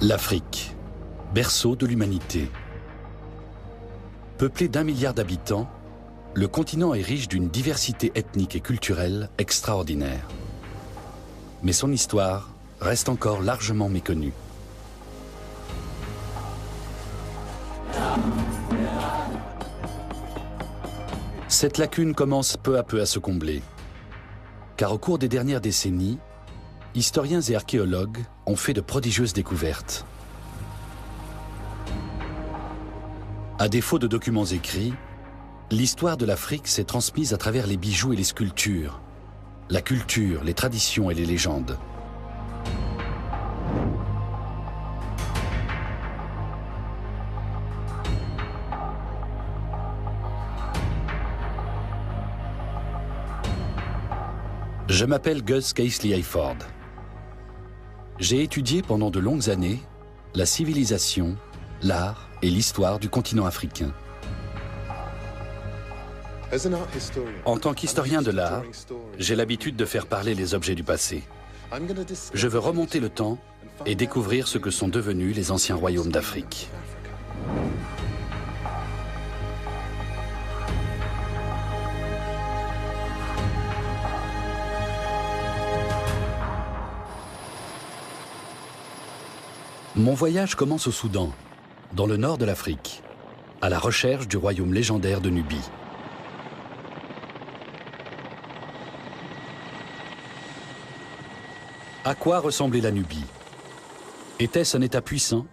L'Afrique, berceau de l'humanité. Peuplé d'1 milliard d'habitants, le continent est riche d'une diversité ethnique et culturelle extraordinaire. Mais son histoire reste encore largement méconnue. Cette lacune commence peu à peu à se combler, car au cours des dernières décennies, historiens et archéologues ont fait de prodigieuses découvertes. À défaut de documents écrits, l'histoire de l'Afrique s'est transmise à travers les bijoux et les sculptures, la culture, les traditions et les légendes. Je m'appelle Gus Casely Hayford. J'ai étudié pendant de longues années la civilisation, l'art et l'histoire du continent africain. En tant qu'historien de l'art, j'ai l'habitude de faire parler les objets du passé. Je veux remonter le temps et découvrir ce que sont devenus les anciens royaumes d'Afrique. Mon voyage commence au Soudan, dans le nord de l'Afrique, à la recherche du royaume légendaire de Nubie. À quoi ressemblait la Nubie? Était-ce un État puissant?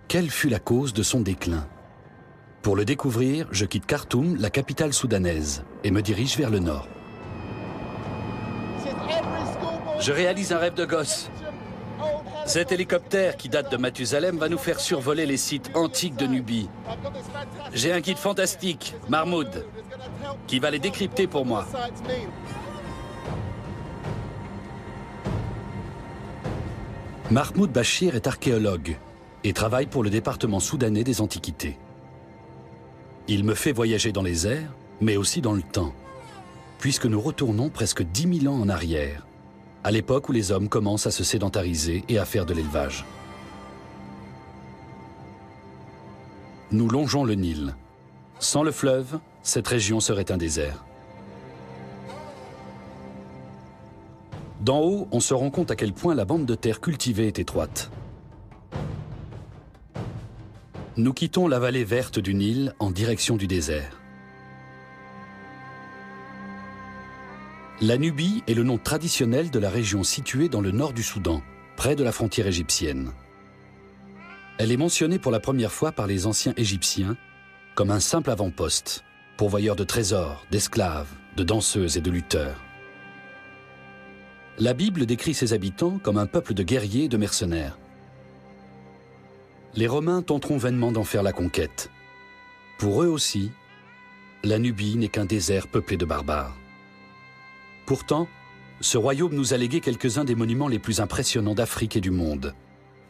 Quelle fut la cause de son déclin? Pour le découvrir, je quitte Khartoum, la capitale soudanaise, et me dirige vers le nord. Je réalise un rêve de gosse. Cet hélicoptère qui date de Mathusalem va nous faire survoler les sites antiques de Nubie. J'ai un guide fantastique, Mahmoud, qui va les décrypter pour moi. Mahmoud Bachir est archéologue et travaille pour le département soudanais des Antiquités. Il me fait voyager dans les airs, mais aussi dans le temps, puisque nous retournons presque 10 000 ans en arrière, à l'époque où les hommes commencent à se sédentariser et à faire de l'élevage. Nous longeons le Nil. Sans le fleuve, cette région serait un désert. D'en haut, on se rend compte à quel point la bande de terre cultivée est étroite. Nous quittons la vallée verte du Nil en direction du désert. La Nubie est le nom traditionnel de la région située dans le nord du Soudan, près de la frontière égyptienne. Elle est mentionnée pour la première fois par les anciens Égyptiens comme un simple avant-poste, pourvoyeur de trésors, d'esclaves, de danseuses et de lutteurs. La Bible décrit ses habitants comme un peuple de guerriers et de mercenaires. Les Romains tenteront vainement d'en faire la conquête. Pour eux aussi, la Nubie n'est qu'un désert peuplé de barbares. Pourtant, ce royaume nous a légué quelques-uns des monuments les plus impressionnants d'Afrique et du monde,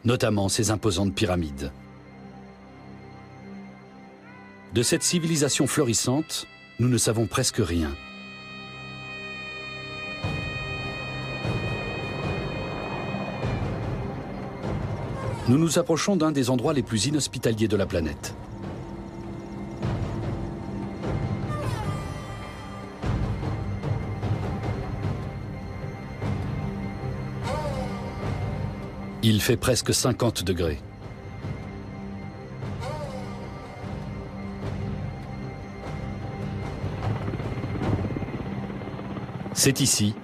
notamment ses imposantes pyramides. De cette civilisation florissante, nous ne savons presque rien. Nous nous approchons d'un des endroits les plus inhospitaliers de la planète. Il fait presque 50 degrés. C'est ici,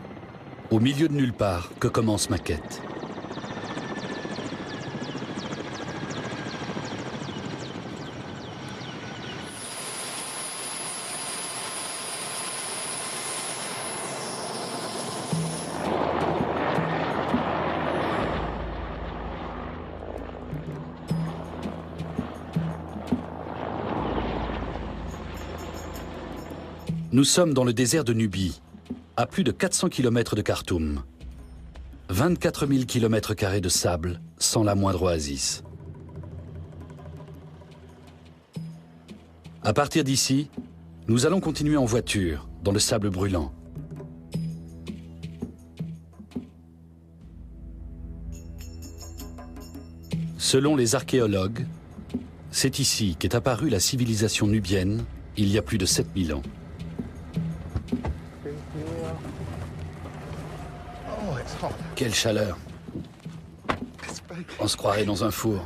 au milieu de nulle part, que commence ma quête. Nous sommes dans le désert de Nubie, à plus de 400 km de Khartoum. 24 000 km² de sable, sans la moindre oasis. À partir d'ici, nous allons continuer en voiture, dans le sable brûlant. Selon les archéologues, c'est ici qu'est apparue la civilisation nubienne il y a plus de 7000 ans. Quelle chaleur! On se croirait dans un four.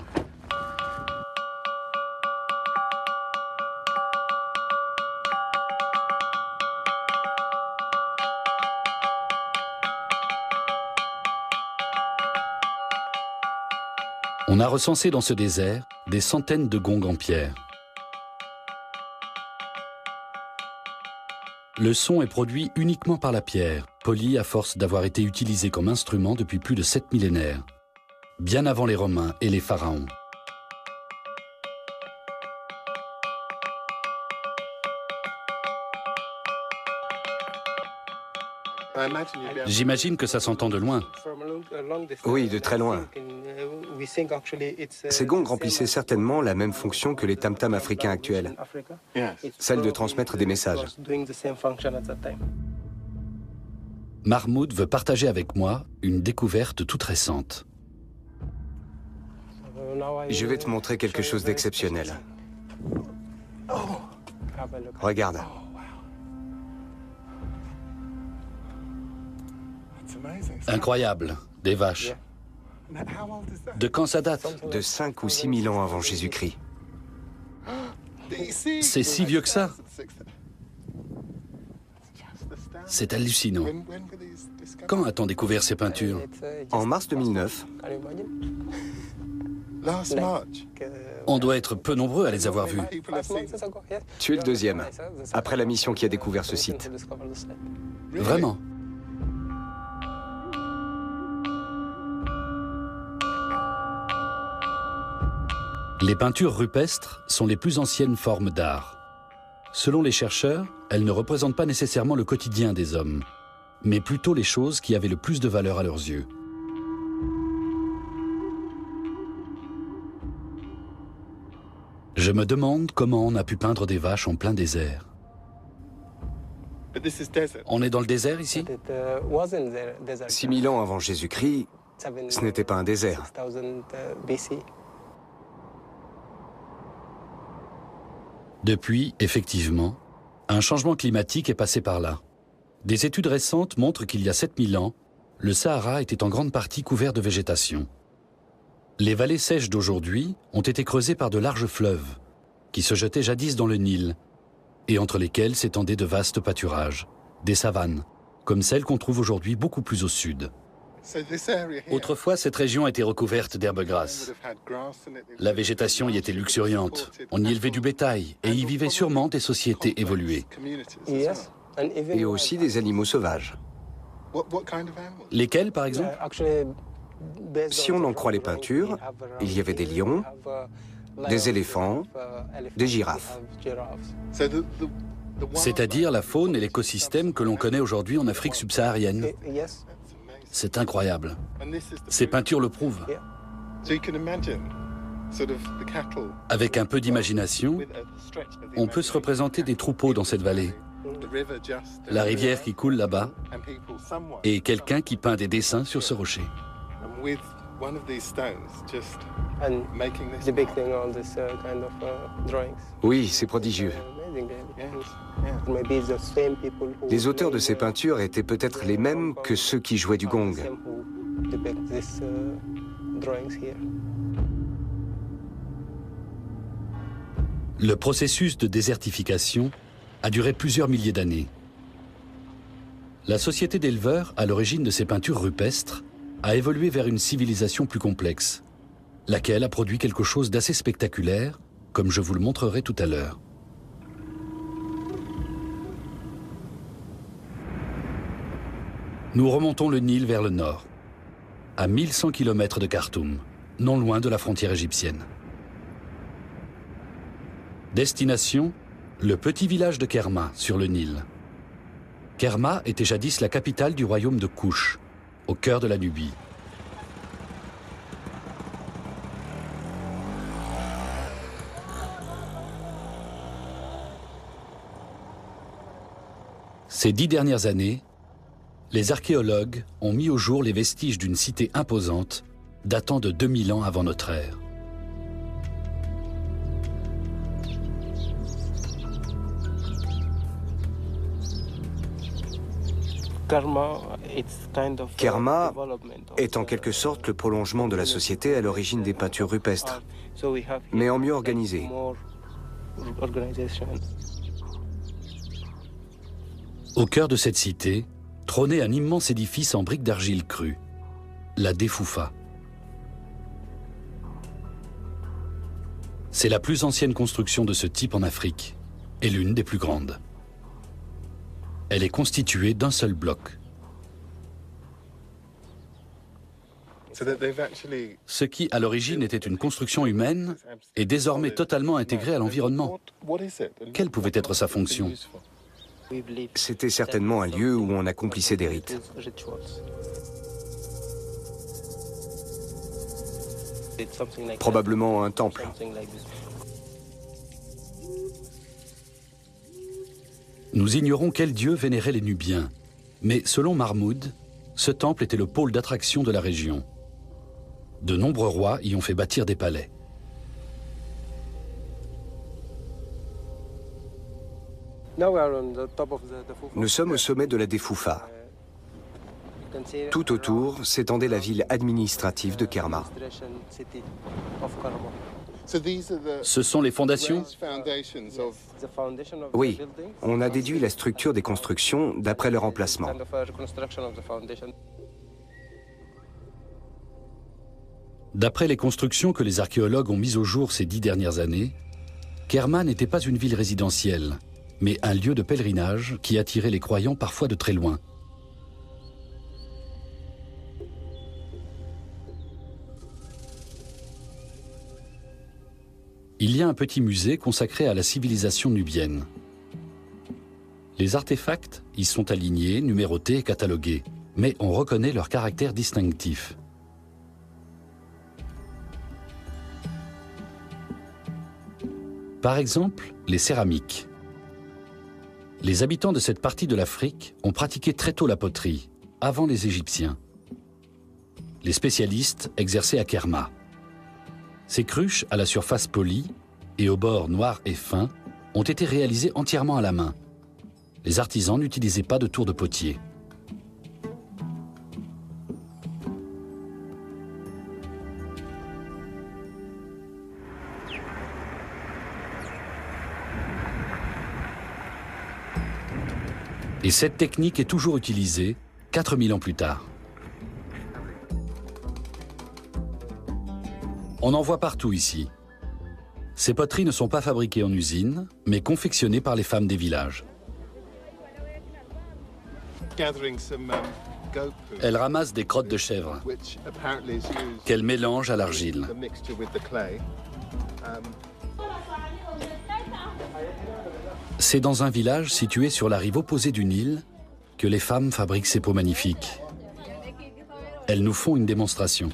On a recensé dans ce désert des centaines de gongs en pierre. Le son est produit uniquement par la pierre, polie à force d'avoir été utilisée comme instrument depuis plus de 7 millénaires, bien avant les Romains et les pharaons. J'imagine que ça s'entend de loin. Oui, de très loin. Ces gongs remplissaient certainement la même fonction que les tam-tams africains actuels, celle de transmettre des messages. Mahmoud veut partager avec moi une découverte toute récente. Je vais te montrer quelque chose d'exceptionnel. Regarde. Incroyable, des vaches. De quand ça date? De 5 ou 6 000 ans avant Jésus-Christ. C'est si vieux que ça? C'est hallucinant. Quand a-t-on découvert ces peintures? En mars 2009, On doit être peu nombreux à les avoir vues. tu es le deuxième, après la mission qui a découvert ce site. Vraiment? Les peintures rupestres sont les plus anciennes formes d'art. Selon les chercheurs, elles ne représentent pas nécessairement le quotidien des hommes, mais plutôt les choses qui avaient le plus de valeur à leurs yeux. Je me demande comment on a pu peindre des vaches en plein désert. On est dans le désert ici? 6 000 ans avant Jésus-Christ, ce n'était pas un désert. Depuis, effectivement, un changement climatique est passé par là. Des études récentes montrent qu'il y a 7000 ans, le Sahara était en grande partie couvert de végétation. Les vallées sèches d'aujourd'hui ont été creusées par de larges fleuves, qui se jetaient jadis dans le Nil, et entre lesquels s'étendaient de vastes pâturages, des savanes, comme celles qu'on trouve aujourd'hui beaucoup plus au sud. Autrefois, cette région était recouverte d'herbes grasses. La végétation y était luxuriante. On y élevait du bétail et y vivaient sûrement des sociétés évoluées. Et aussi des animaux sauvages. Lesquels, par exemple? Si on en croit les peintures, il y avait des lions, des éléphants, des girafes. C'est-à-dire la faune et l'écosystème que l'on connaît aujourd'hui en Afrique subsaharienne. C'est incroyable. Ces peintures le prouvent. Avec un peu d'imagination, on peut se représenter des troupeaux dans cette vallée. La rivière qui coule là-bas et quelqu'un qui peint des dessins sur ce rocher. Oui, c'est prodigieux. Les auteurs de ces peintures étaient peut-être les mêmes que ceux qui jouaient du gong. Le processus de désertification a duré plusieurs milliers d'années. La société d'éleveurs, à l'origine de ces peintures rupestres, a évolué vers une civilisation plus complexe, laquelle a produit quelque chose d'assez spectaculaire, comme je vous le montrerai tout à l'heure. Nous remontons le Nil vers le nord, à 1100 km de Khartoum, non loin de la frontière égyptienne. Destination, le petit village de Kerma, sur le Nil. Kerma était jadis la capitale du royaume de Kouch, au cœur de la Nubie. Ces 10 dernières années, les archéologues ont mis au jour les vestiges d'une cité imposante datant de 2000 ans avant notre ère. Kerma est en quelque sorte le prolongement de la société à l'origine des peintures rupestres, mais en mieux organisé. Au cœur de cette cité, trônait un immense édifice en briques d'argile crue, la Defoufa. C'est la plus ancienne construction de ce type en Afrique et l'une des plus grandes. Elle est constituée d'un seul bloc. Ce qui, à l'origine, était une construction humaine, est désormais totalement intégré à l'environnement. Quelle pouvait être sa fonction? C'était certainement un lieu où on accomplissait des rites. Probablement un temple. Nous ignorons quel dieu vénérait les Nubiens, mais selon Mahmoud, ce temple était le pôle d'attraction de la région. De nombreux rois y ont fait bâtir des palais. Nous sommes au sommet de la Defoufa. Tout autour s'étendait la ville administrative de Kerma. Ce sont les fondations? Oui, on a déduit la structure des constructions d'après leur emplacement. D'après les constructions que les archéologues ont mises au jour ces 10 dernières années, Kerma n'était pas une ville résidentielle, mais un lieu de pèlerinage qui attirait les croyants parfois de très loin. Il y a un petit musée consacré à la civilisation nubienne. Les artefacts y sont alignés, numérotés et catalogués, mais on reconnaît leur caractère distinctif. Par exemple, les céramiques. Les habitants de cette partie de l'Afrique ont pratiqué très tôt la poterie, avant les Égyptiens. Les spécialistes exerçaient à Kerma. Ces cruches à la surface polie et aux bords noirs et fins ont été réalisées entièrement à la main. Les artisans n'utilisaient pas de tour de potier. Et cette technique est toujours utilisée 4000 ans plus tard. On en voit partout ici. Ces poteries ne sont pas fabriquées en usine, mais confectionnées par les femmes des villages. Elles ramassent des crottes de chèvre qu'elles mélangent à l'argile. C'est dans un village situé sur la rive opposée du Nil que les femmes fabriquent ces pots magnifiques. Elles nous font une démonstration.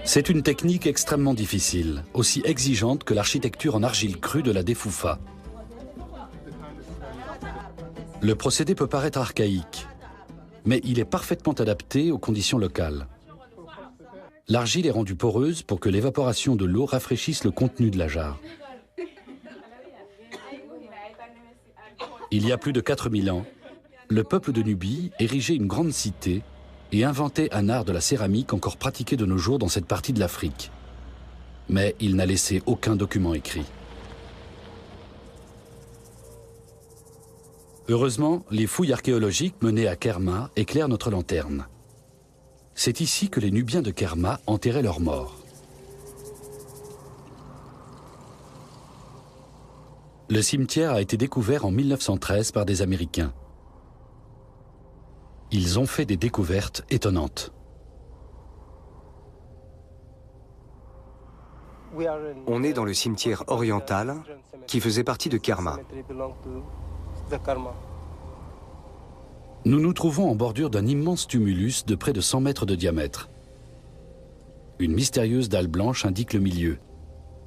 C'est une technique extrêmement difficile, aussi exigeante que l'architecture en argile crue de la Defoufa. Le procédé peut paraître archaïque, mais il est parfaitement adapté aux conditions locales. L'argile est rendue poreuse pour que l'évaporation de l'eau rafraîchisse le contenu de la jarre. Il y a plus de 4000 ans, le peuple de Nubie érigeait une grande cité et inventait un art de la céramique encore pratiqué de nos jours dans cette partie de l'Afrique. Mais il n'a laissé aucun document écrit. Heureusement, les fouilles archéologiques menées à Kerma éclairent notre lanterne. C'est ici que les Nubiens de Kerma enterraient leurs morts. Le cimetière a été découvert en 1913 par des Américains. Ils ont fait des découvertes étonnantes. On est dans le cimetière oriental qui faisait partie de Kerma. Nous nous trouvons en bordure d'un immense tumulus de près de 100 mètres de diamètre. Une mystérieuse dalle blanche indique le milieu.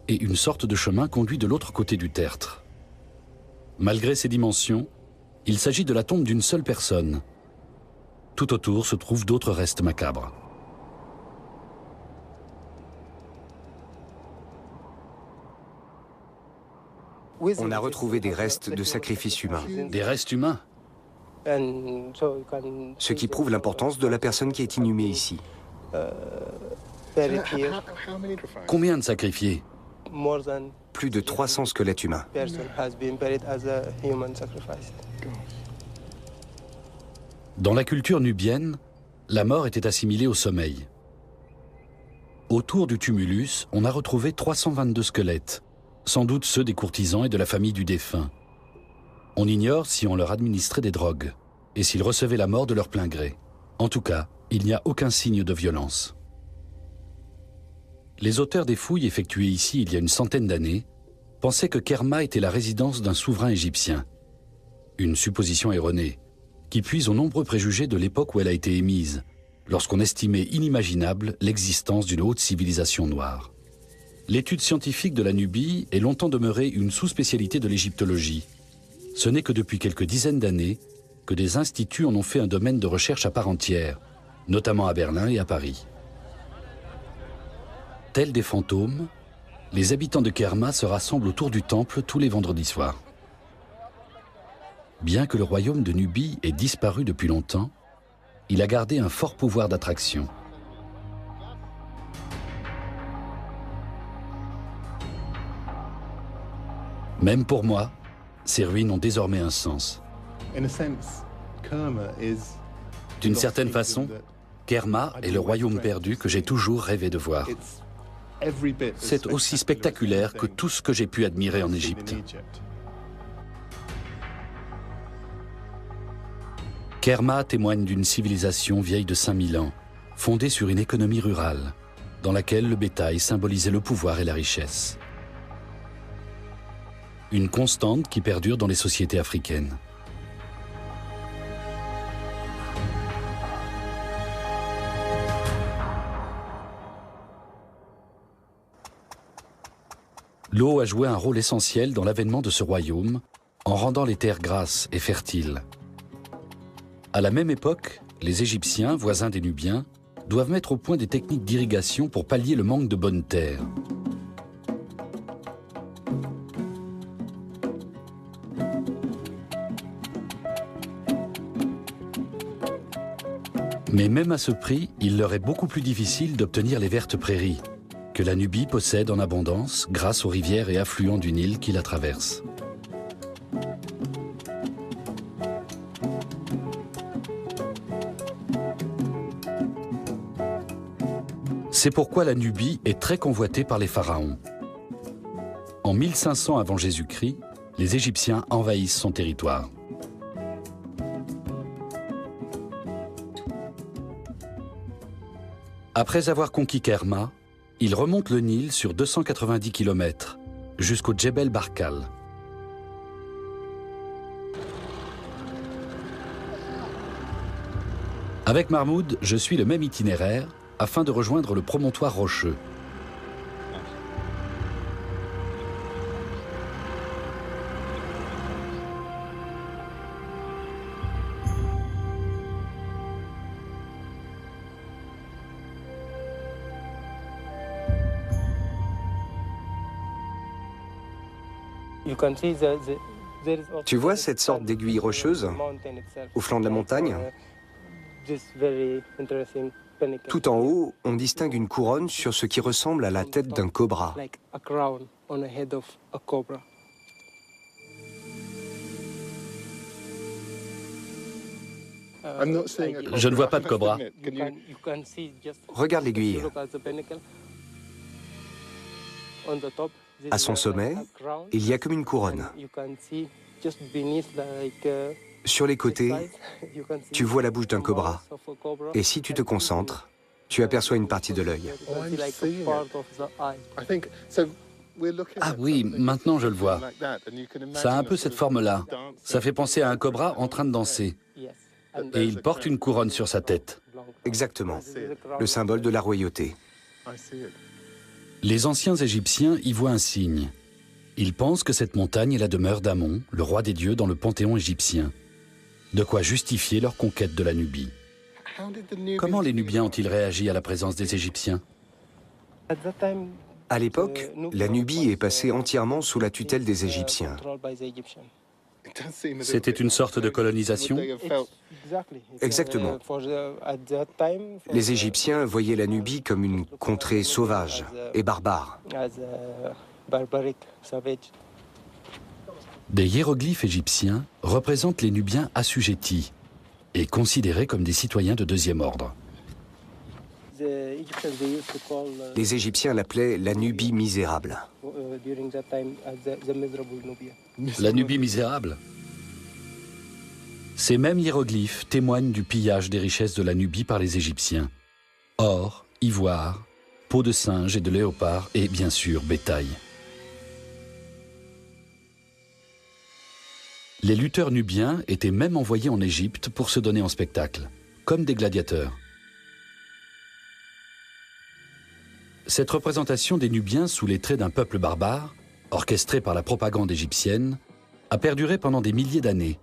et une sorte de chemin conduit de l'autre côté du tertre. Malgré ses dimensions, il s'agit de la tombe d'une seule personne. Tout autour se trouvent d'autres restes macabres. On a retrouvé des restes de sacrifices humains, Des restes humains? ce qui prouve l'importance de la personne qui est inhumée ici. Combien de sacrifiés? Plus de 300 squelettes humains. Dans la culture nubienne, la mort était assimilée au sommeil. Autour du tumulus, on a retrouvé 322 squelettes, sans doute ceux des courtisans et de la famille du défunt. On ignore si on leur administrait des drogues et s'ils recevaient la mort de leur plein gré. En tout cas, il n'y a aucun signe de violence. Les auteurs des fouilles effectuées ici il y a une centaine d'années pensaient que Kerma était la résidence d'un souverain égyptien. Une supposition erronée, qui puise aux nombreux préjugés de l'époque où elle a été émise, lorsqu'on estimait inimaginable l'existence d'une haute civilisation noire. L'étude scientifique de la Nubie est longtemps demeurée une sous-spécialité de l'égyptologie. Ce n'est que depuis quelques dizaines d'années que des instituts en ont fait un domaine de recherche à part entière, notamment à Berlin et à Paris. Tels des fantômes, les habitants de Kerma se rassemblent autour du temple tous les vendredis soirs. Bien que le royaume de Nubie ait disparu depuis longtemps, il a gardé un fort pouvoir d'attraction. Même pour moi, ces ruines ont désormais un sens. D'une certaine façon, Kerma est le royaume perdu que j'ai toujours rêvé de voir. C'est aussi spectaculaire que tout ce que j'ai pu admirer en Égypte. Kerma témoigne d'une civilisation vieille de 5000 ans, fondée sur une économie rurale, dans laquelle le bétail symbolisait le pouvoir et la richesse. Une constante qui perdure dans les sociétés africaines. L'eau a joué un rôle essentiel dans l'avènement de ce royaume, en rendant les terres grasses et fertiles. À la même époque, les Égyptiens, voisins des Nubiens, doivent mettre au point des techniques d'irrigation pour pallier le manque de bonnes terres. Mais même à ce prix, il leur est beaucoup plus difficile d'obtenir les vertes prairies, que la Nubie possède en abondance grâce aux rivières et affluents du Nil qui la traversent. C'est pourquoi la Nubie est très convoitée par les pharaons. En 1500 avant Jésus-Christ, les Égyptiens envahissent son territoire. Après avoir conquis Kerma, ils remontent le Nil sur 290 km, jusqu'au Djebel Barkal. Avec Mahmoud, je suis le même itinéraire afin de rejoindre le promontoire rocheux. Tu vois cette sorte d'aiguille rocheuse au flanc de la montagne? Tout en haut, on distingue une couronne sur ce qui ressemble à la tête d'un cobra. Je ne vois pas de cobra. Regarde l'aiguille. À son sommet, il y a comme une couronne. Sur les côtés, tu vois la bouche d'un cobra. Et si tu te concentres, tu aperçois une partie de l'œil. Ah oui, maintenant je le vois. Ça a un peu cette forme-là. Ça fait penser à un cobra en train de danser. Et il porte une couronne sur sa tête. Exactement. Le symbole de la royauté. Les anciens Égyptiens y voient un signe. Ils pensent que cette montagne est la demeure d'Amon, le roi des dieux dans le panthéon égyptien. De quoi justifier leur conquête de la Nubie. Comment les Nubiens ont-ils réagi à la présence des Égyptiens? À l'époque, la Nubie est passée entièrement sous la tutelle des Égyptiens. C'était une sorte de colonisation? Exactement. Les Égyptiens voyaient la Nubie comme une contrée sauvage et barbare. Des hiéroglyphes égyptiens représentent les Nubiens assujettis et considérés comme des citoyens de deuxième ordre. Les Égyptiens l'appelaient la Nubie misérable. La Nubie misérable? Ces mêmes hiéroglyphes témoignent du pillage des richesses de la Nubie par les Égyptiens. Or, ivoire, peau de singe et de léopard et, bien sûr, bétail. Les lutteurs nubiens étaient même envoyés en Égypte pour se donner en spectacle, comme des gladiateurs. Cette représentation des Nubiens sous les traits d'un peuple barbare, orchestrée par la propagande égyptienne, a perduré pendant des milliers d'années.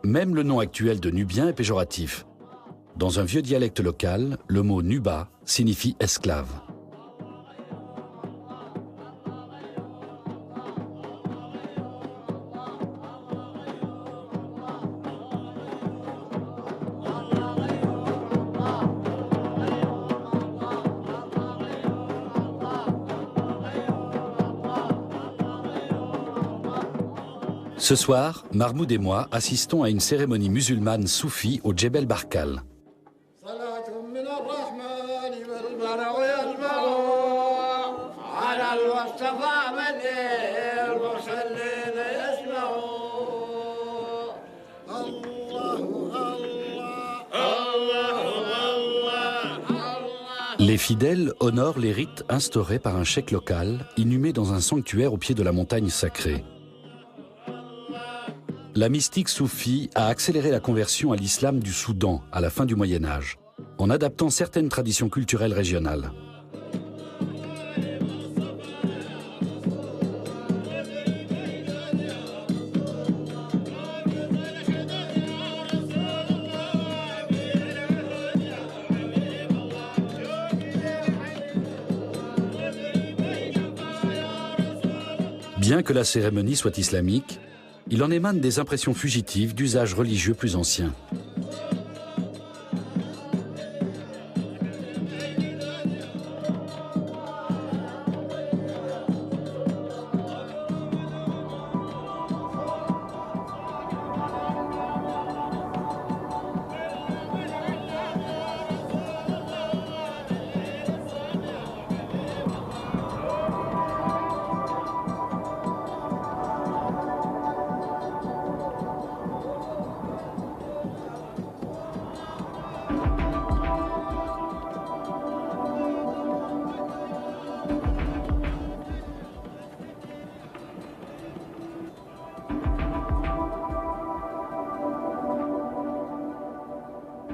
Même le nom actuel de Nubien est péjoratif. Dans un vieux dialecte local, le mot Nuba signifie esclave. Ce soir, Mahmoud et moi assistons à une cérémonie musulmane soufie au Djebel Barkal. Les fidèles honorent les rites instaurés par un cheikh local, inhumé dans un sanctuaire au pied de la montagne sacrée. La mystique soufie a accéléré la conversion à l'islam du Soudan à la fin du Moyen-Âge, en adaptant certaines traditions culturelles régionales. Bien que la cérémonie soit islamique, il en émane des impressions fugitives d'usages religieux plus anciens.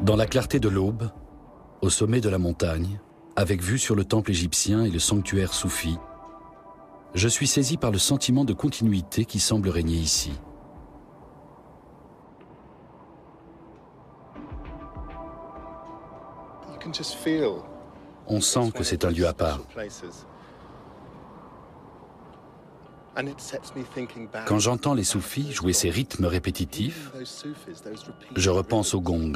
Dans la clarté de l'aube, au sommet de la montagne, avec vue sur le temple égyptien et le sanctuaire soufi, je suis saisi par le sentiment de continuité qui semble régner ici. On sent que c'est un lieu à part. Quand j'entends les soufis jouer ces rythmes répétitifs, je repense au gong.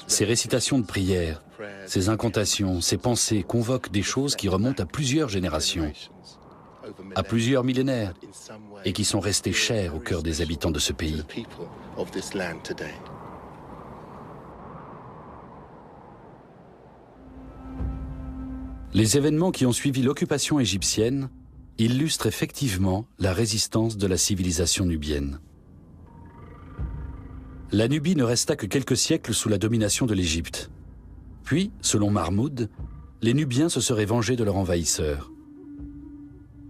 Ces récitations de prières, ces incantations, ces pensées convoquent des choses qui remontent à plusieurs générations, à plusieurs millénaires, et qui sont restées chères au cœur des habitants de ce pays. Les événements qui ont suivi l'occupation égyptienne illustre effectivement la résistance de la civilisation nubienne. La Nubie ne resta que quelques siècles sous la domination de l'Égypte. Puis, selon Mahmoud, les Nubiens se seraient vengés de leur envahisseur.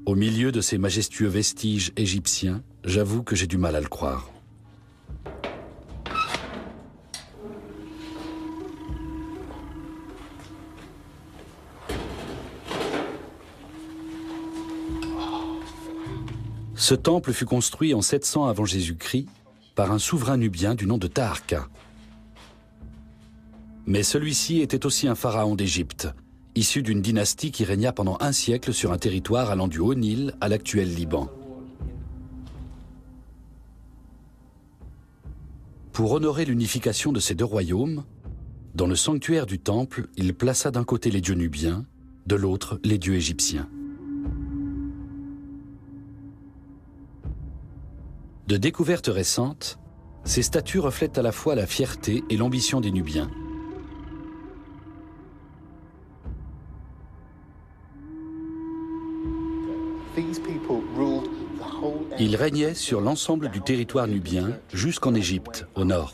Au milieu de ces majestueux vestiges égyptiens, j'avoue que j'ai du mal à le croire. Ce temple fut construit en 700 avant Jésus-Christ par un souverain nubien du nom de Taharqa. Mais celui-ci était aussi un pharaon d'Égypte, issu d'une dynastie qui régna pendant un siècle sur un territoire allant du Haut-Nil à l'actuel Liban. Pour honorer l'unification de ces deux royaumes, dans le sanctuaire du temple, il plaça d'un côté les dieux nubiens, de l'autre les dieux égyptiens. De découvertes récentes, ces statues reflètent à la fois la fierté et l'ambition des Nubiens. Ils régnaient sur l'ensemble du territoire nubien jusqu'en Égypte, au nord.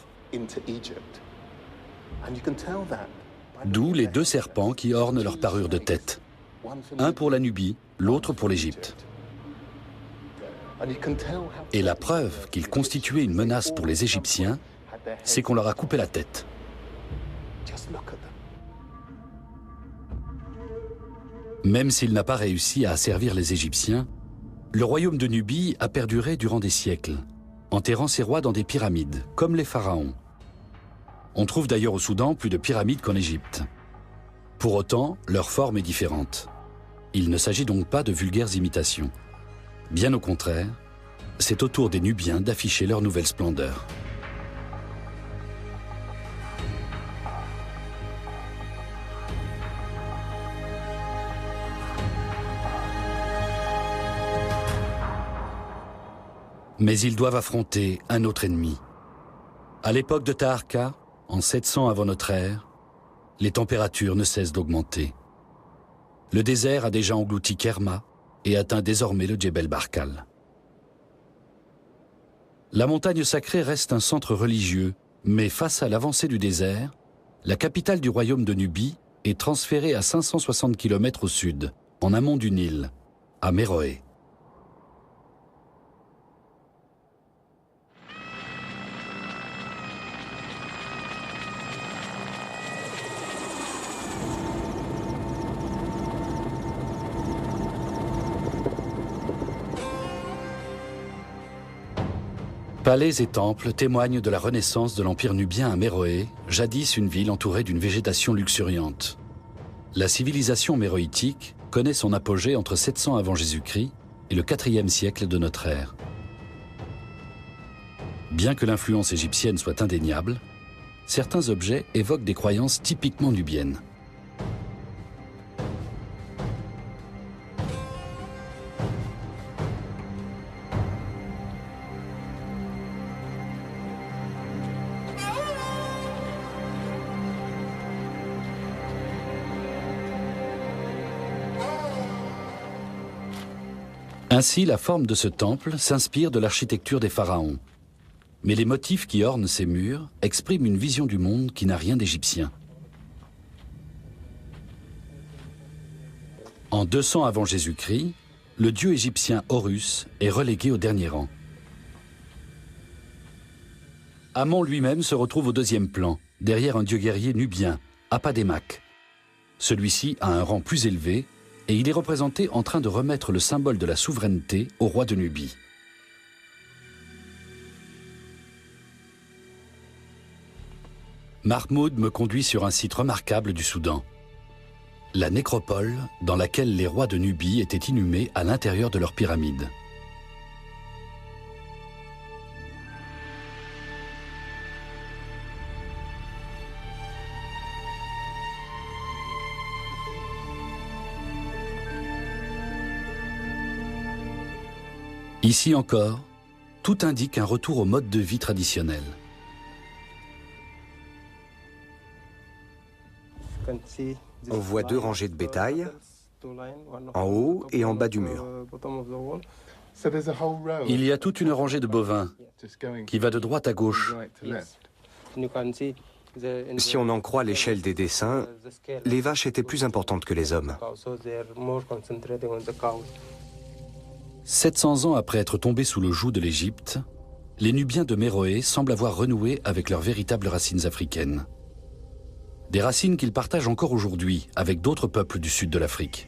D'où les deux serpents qui ornent leur parure de tête. Un pour la Nubie, l'autre pour l'Égypte. Et la preuve qu'ils constituaient une menace pour les Égyptiens, c'est qu'on leur a coupé la tête. Même s'il n'a pas réussi à asservir les Égyptiens, le royaume de Nubie a perduré durant des siècles, enterrant ses rois dans des pyramides, comme les pharaons. On trouve d'ailleurs au Soudan plus de pyramides qu'en Égypte. Pour autant, leur forme est différente. Il ne s'agit donc pas de vulgaires imitations. Bien au contraire, c'est au tour des Nubiens d'afficher leur nouvelle splendeur. Mais ils doivent affronter un autre ennemi. À l'époque de Taharqa, en 700 avant notre ère, les températures ne cessent d'augmenter. Le désert a déjà englouti Kerma et atteint désormais le Djebel Barkal. La montagne sacrée reste un centre religieux, mais face à l'avancée du désert, la capitale du royaume de Nubie est transférée à 560 km au sud, en amont du Nil, à Méroé. Palais et temples témoignent de la renaissance de l'empire nubien à Méroé, jadis une ville entourée d'une végétation luxuriante. La civilisation méroïtique connaît son apogée entre 700 avant Jésus-Christ et le 4e siècle de notre ère. Bien que l'influence égyptienne soit indéniable, certains objets évoquent des croyances typiquement nubiennes. Ainsi, la forme de ce temple s'inspire de l'architecture des pharaons. Mais les motifs qui ornent ces murs expriment une vision du monde qui n'a rien d'égyptien. En 200 avant Jésus-Christ, le dieu égyptien Horus est relégué au dernier rang. Amon lui-même se retrouve au 2e plan, derrière un dieu guerrier nubien, Apadémak. Celui-ci a un rang plus élevé, et il est représenté en train de remettre le symbole de la souveraineté au roi de Nubie. Mahmoud me conduit sur un site remarquable du Soudan. La nécropole dans laquelle les rois de Nubie étaient inhumés à l'intérieur de leurs pyramides. Ici encore, tout indique un retour au mode de vie traditionnel. On voit 2 rangées de bétail, en haut et en bas du mur. Il y a toute une rangée de bovins qui va de droite à gauche. Si on en croit l'échelle des dessins, les vaches étaient plus importantes que les hommes. 700 ans après être tombés sous le joug de l'Égypte, les Nubiens de Méroé semblent avoir renoué avec leurs véritables racines africaines. Des racines qu'ils partagent encore aujourd'hui avec d'autres peuples du sud de l'Afrique.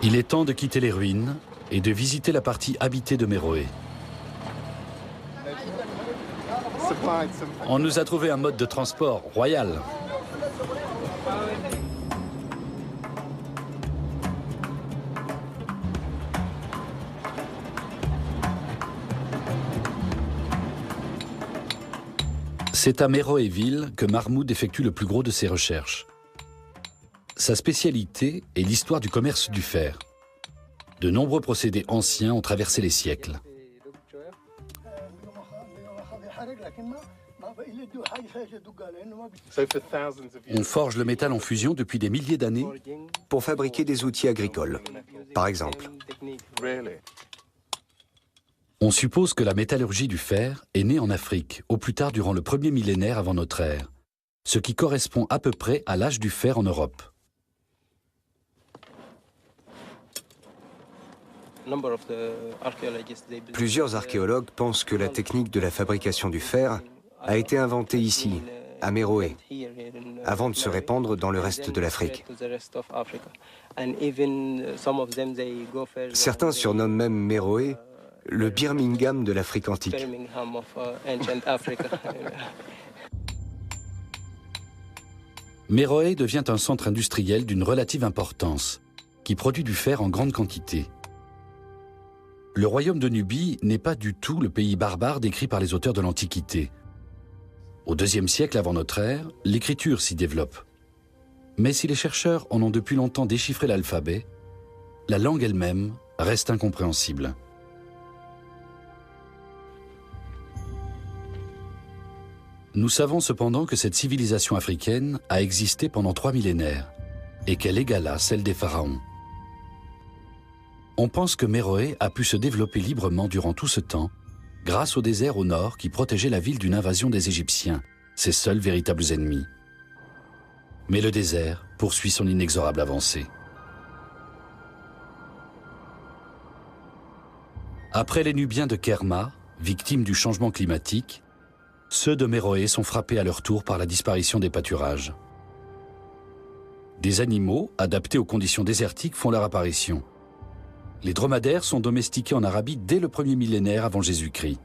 Il est temps de quitter les ruines et de visiter la partie habitée de Méroé. On nous a trouvé un mode de transport royal. C'est à Méroé-Ville que Mahmoud effectue le plus gros de ses recherches. Sa spécialité est l'histoire du commerce du fer. De nombreux procédés anciens ont traversé les siècles. On forge le métal en fusion depuis des milliers d'années. Pour fabriquer des outils agricoles, par exemple. On suppose que la métallurgie du fer est née en Afrique, au plus tard durant le premier millénaire avant notre ère, ce qui correspond à peu près à l'âge du fer en Europe. Plusieurs archéologues pensent que la technique de la fabrication du fer a été inventée ici, à Méroé, avant de se répandre dans le reste de l'Afrique. Certains surnomment même Méroé le Birmingham de l'Afrique antique. Méroé devient un centre industriel d'une relative importance, qui produit du fer en grande quantité. Le royaume de Nubie n'est pas du tout le pays barbare décrit par les auteurs de l'Antiquité. Au IIe siècle avant notre ère, l'écriture s'y développe. Mais si les chercheurs en ont depuis longtemps déchiffré l'alphabet, la langue elle-même reste incompréhensible. Nous savons cependant que cette civilisation africaine a existé pendant 3 millénaires et qu'elle égala celle des pharaons. On pense que Méroé a pu se développer librement durant tout ce temps grâce au désert au nord qui protégeait la ville d'une invasion des Égyptiens, ses seuls véritables ennemis. Mais le désert poursuit son inexorable avancée. Après les Nubiens de Kerma, victimes du changement climatique, ceux de Méroé sont frappés à leur tour par la disparition des pâturages. Des animaux, adaptés aux conditions désertiques, font leur apparition. Les dromadaires sont domestiqués en Arabie dès le premier millénaire avant Jésus-Christ.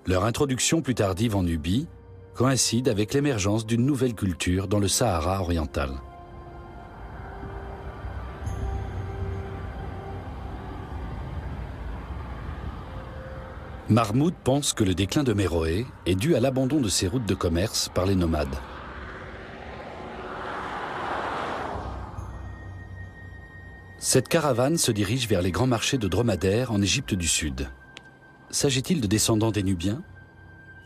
Leur introduction plus tardive en Nubie coïncide avec l'émergence d'une nouvelle culture dans le Sahara oriental. Mahmoud pense que le déclin de Méroé est dû à l'abandon de ses routes de commerce par les nomades. Cette caravane se dirige vers les grands marchés de dromadaires en Égypte du Sud. S'agit-il de descendants des Nubiens?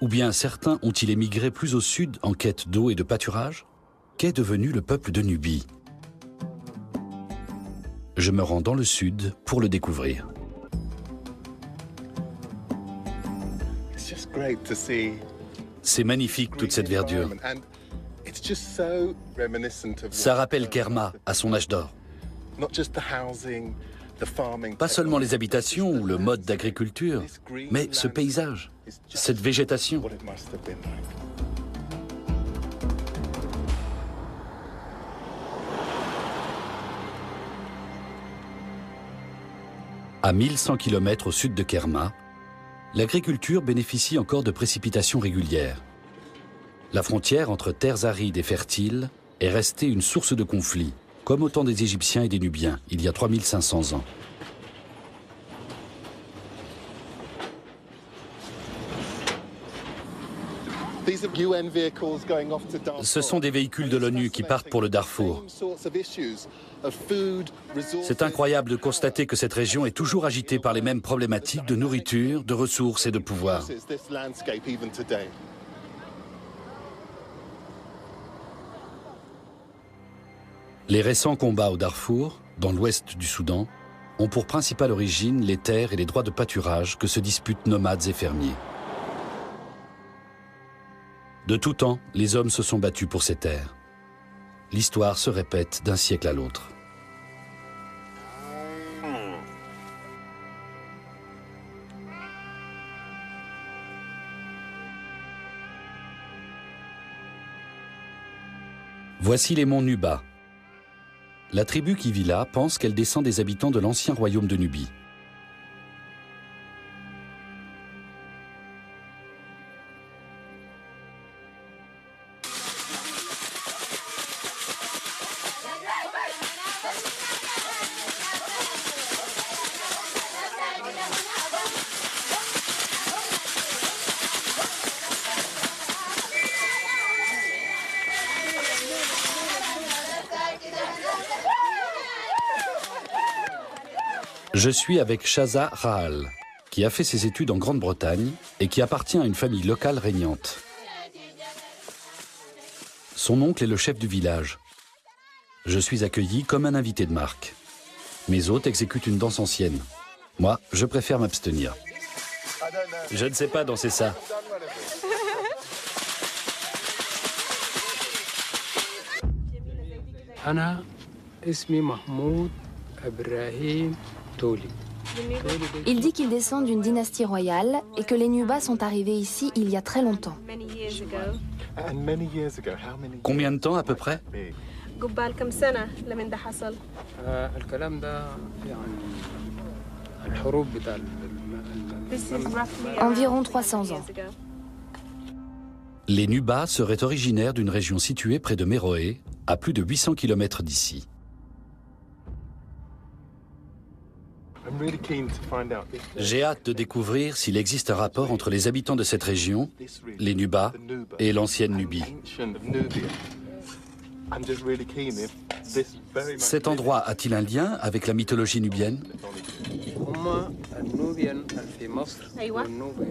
Ou bien certains ont-ils émigré plus au sud en quête d'eau et de pâturage? Qu'est devenu le peuple de Nubie? Je me rends dans le sud pour le découvrir. C'est magnifique toute cette verdure. Ça rappelle Kerma à son âge d'or. Pas seulement les habitations ou le mode d'agriculture, mais ce paysage, cette végétation. À 1100 km au sud de Kerma, l'agriculture bénéficie encore de précipitations régulières. La frontière entre terres arides et fertiles est restée une source de conflits, comme au temps des Égyptiens et des Nubiens, il y a 3500 ans. Ce sont des véhicules de l'ONU qui partent pour le Darfour. C'est incroyable de constater que cette région est toujours agitée par les mêmes problématiques de nourriture, de ressources et de pouvoir. Les récents combats au Darfour, dans l'ouest du Soudan, ont pour principale origine les terres et les droits de pâturage que se disputent nomades et fermiers. De tout temps, les hommes se sont battus pour ces terres. L'histoire se répète d'un siècle à l'autre. Voici les monts Nuba. La tribu qui vit là pense qu'elle descend des habitants de l'ancien royaume de Nubie. Je suis avec Shaza Rahal, qui a fait ses études en Grande-Bretagne et qui appartient à une famille locale régnante. Son oncle est le chef du village. Je suis accueilli comme un invité de marque. Mes hôtes exécutent une danse ancienne. Moi, je préfère m'abstenir. Je ne sais pas danser ça. أنا اسمي محمود إبراهيم تولي. Il dit qu'il descend d'une dynastie royale et que les Nubas sont arrivés ici il y a très longtemps. Combien de temps à peu près? الكلام ده يعني الحروب بتاع Environ 300 ans. Les Nubas seraient originaires d'une région située près de Méroé, à plus de 800 km d'ici. J'ai hâte de découvrir s'il existe un rapport entre les habitants de cette région, les Nubas, et l'ancienne Nubie. Cet endroit a-t-il un lien avec la mythologie nubienne? هم النوبيين في مصر والنوبة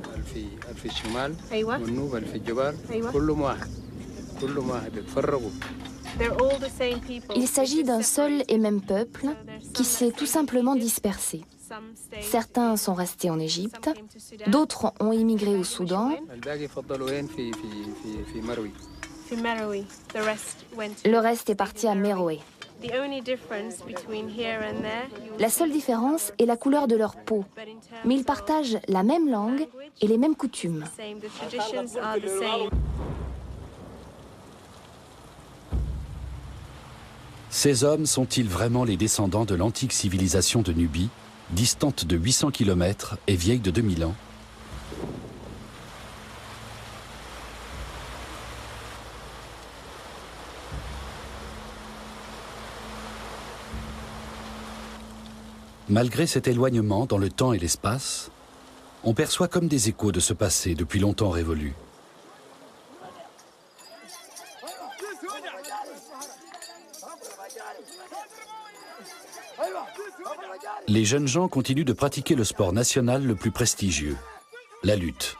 في الشمال والنوبة في الجبال كلهم واحد يتفرقوا. Il s'agit d'un seul et même peuple qui s'est tout simplement dispersé. Certains sont restés en Égypte, d'autres ont immigré au Soudan. الباقي فضلوا وين في مروي. Le reste est parti à Méroé. La seule différence est la couleur de leur peau, mais ils partagent la même langue et les mêmes coutumes. Ces hommes sont-ils vraiment les descendants de l'antique civilisation de Nubie, distante de 800 km et vieille de 2000 ans? Malgré cet éloignement dans le temps et l'espace, on perçoit comme des échos de ce passé depuis longtemps révolu. Les jeunes gens continuent de pratiquer le sport national le plus prestigieux, la lutte.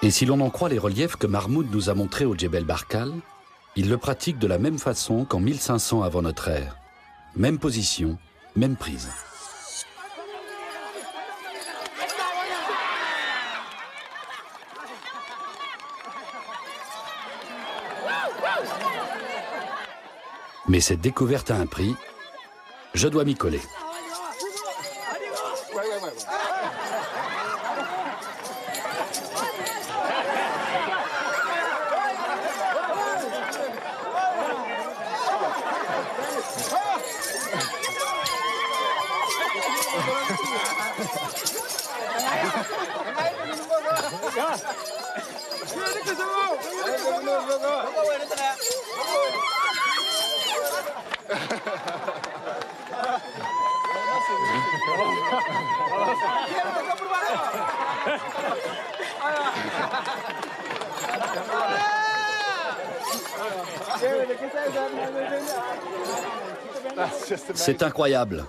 Et si l'on en croit les reliefs que Mahmoud nous a montrés au Djebel Barkal, ils le pratiquent de la même façon qu'en 1500 avant notre ère. Même position, même prise. Mais cette découverte a un prix. Je dois m'y coller. C'est incroyable.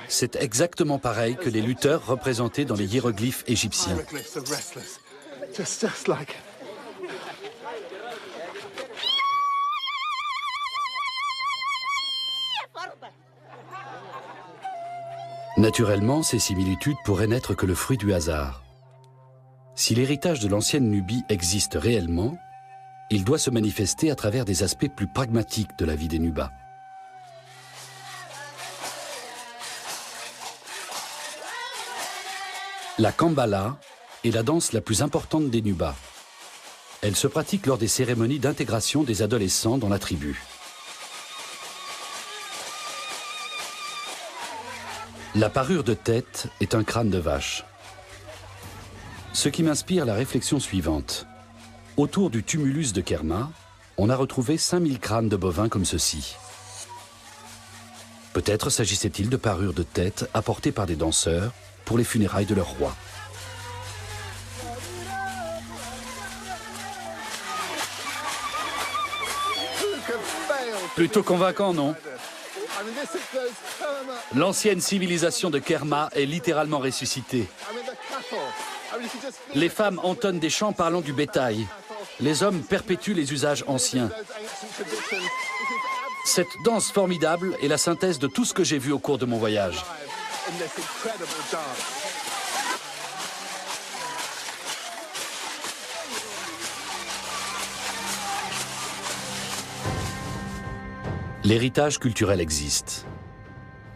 C'est exactement pareil que les lutteurs représentés dans les hiéroglyphes égyptiens. Naturellement, ces similitudes pourraient n'être que le fruit du hasard. Si l'héritage de l'ancienne Nubie existe réellement, il doit se manifester à travers des aspects plus pragmatiques de la vie des Nubas. La Kambala est la danse la plus importante des Nubas. Elle se pratique lors des cérémonies d'intégration des adolescents dans la tribu. La parure de tête est un crâne de vache. Ce qui m'inspire la réflexion suivante. Autour du tumulus de Kerma, on a retrouvé 5000 crânes de bovins comme ceci. Peut-être s'agissait-il de parures de tête apportées par des danseurs pour les funérailles de leur roi. Plutôt convaincant, non? L'ancienne civilisation de Kerma est littéralement ressuscitée. Les femmes entonnent des chants parlant du bétail. Les hommes perpétuent les usages anciens. Cette danse formidable est la synthèse de tout ce que j'ai vu au cours de mon voyage. L'héritage culturel existe.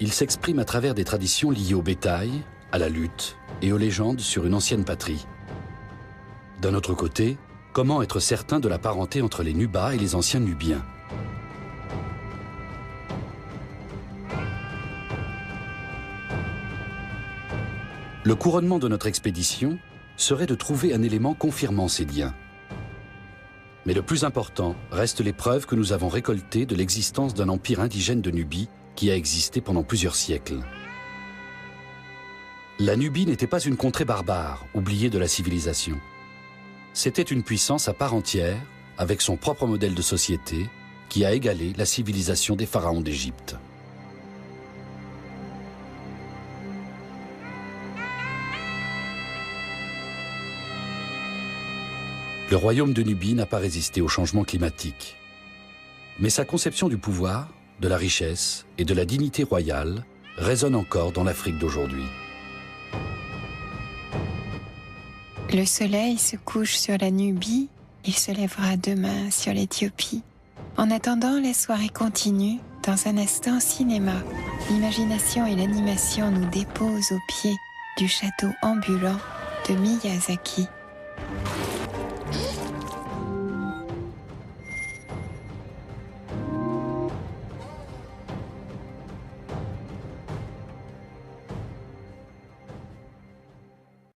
Il s'exprime à travers des traditions liées au bétail, à la lutte et aux légendes sur une ancienne patrie. D'un autre côté, comment être certain de la parenté entre les Nubas et les anciens Nubiens? Le couronnement de notre expédition serait de trouver un élément confirmant ces liens. Mais le plus important reste les preuves que nous avons récoltées de l'existence d'un empire indigène de Nubie qui a existé pendant plusieurs siècles. La Nubie n'était pas une contrée barbare, oubliée de la civilisation. C'était une puissance à part entière, avec son propre modèle de société, qui a égalé la civilisation des pharaons d'Égypte. Le royaume de Nubie n'a pas résisté au changement climatique. Mais sa conception du pouvoir, de la richesse et de la dignité royale résonne encore dans l'Afrique d'aujourd'hui. Le soleil se couche sur la Nubie, il se lèvera demain sur l'Éthiopie. En attendant, la soirée continue. Dans un instant, cinéma. L'imagination et l'animation nous déposent au pied du château ambulant de Miyazaki.